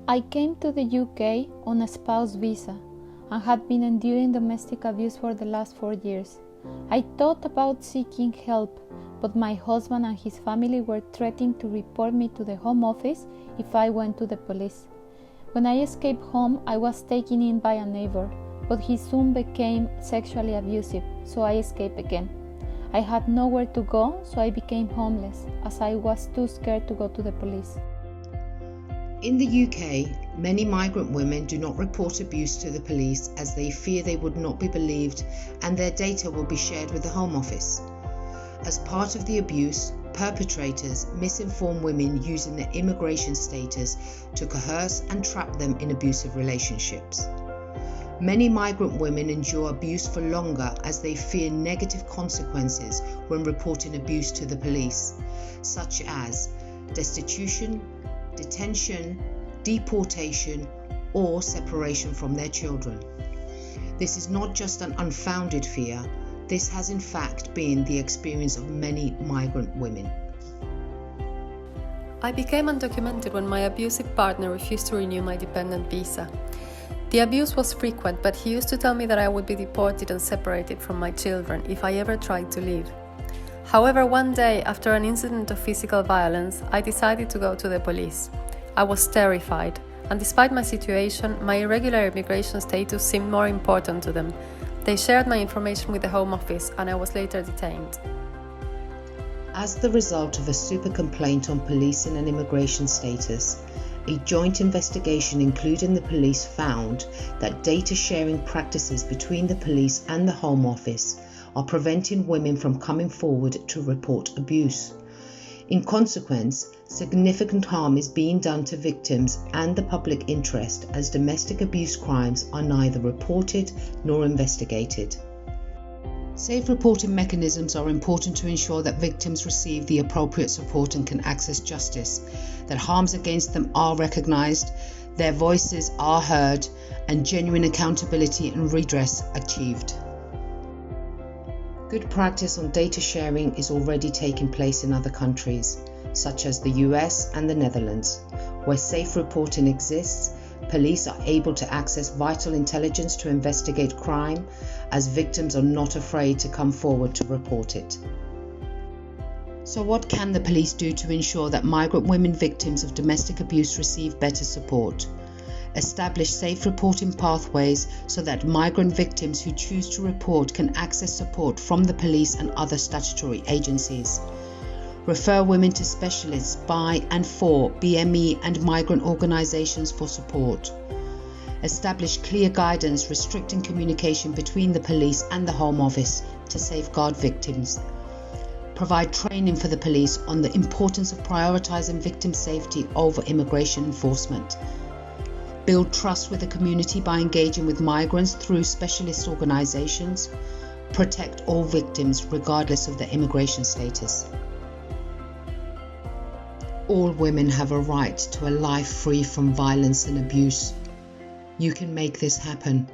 I came to the UK on a spouse visa and had been enduring domestic abuse for the last 4 years. I thought about seeking help, but my husband and his family were threatening to report me to the Home Office if I went to the police. When I escaped home, I was taken in by a neighbor, but he soon became sexually abusive, so I escaped again. I had nowhere to go, so I became homeless, as I was too scared to go to the police. In the UK, many migrant women do not report abuse to the police as they fear they would not be believed and their data will be shared with the Home Office. As part of the abuse, perpetrators misinform women using their immigration status to coerce and trap them in abusive relationships. Many migrant women endure abuse for longer as they fear negative consequences when reporting abuse to the police, such as destitution, detention, deportation, or separation from their children. This is not just an unfounded fear, this has in fact been the experience of many migrant women. I became undocumented when my abusive partner refused to renew my dependent visa. The abuse was frequent, but he used to tell me that I would be deported and separated from my children if I ever tried to leave. However, one day, after an incident of physical violence, I decided to go to the police. I was terrified, and despite my situation, my irregular immigration status seemed more important to them. They shared my information with the Home Office, and I was later detained. As the result of a super complaint on policing and immigration status, a joint investigation including the police found that data sharing practices between the police and the Home Office are preventing women from coming forward to report abuse. In consequence, significant harm is being done to victims and the public interest as domestic abuse crimes are neither reported nor investigated. Safe reporting mechanisms are important to ensure that victims receive the appropriate support and can access justice, that harms against them are recognised, their voices are heard, and genuine accountability and redress achieved. Good practice on data sharing is already taking place in other countries, such as the US and the Netherlands. Where safe reporting exists, police are able to access vital intelligence to investigate crime, as victims are not afraid to come forward to report it. So what can the police do to ensure that migrant women victims of domestic abuse receive better support? Establish safe reporting pathways so that migrant victims who choose to report can access support from the police and other statutory agencies. Refer women to specialists by and for BME and migrant organisations for support. Establish clear guidance restricting communication between the police and the Home Office to safeguard victims. Provide training for the police on the importance of prioritising victim safety over immigration enforcement. Build trust with the community by engaging with migrants through specialist organisations. Protect all victims regardless of their immigration status. All women have a right to a life free from violence and abuse. You can make this happen.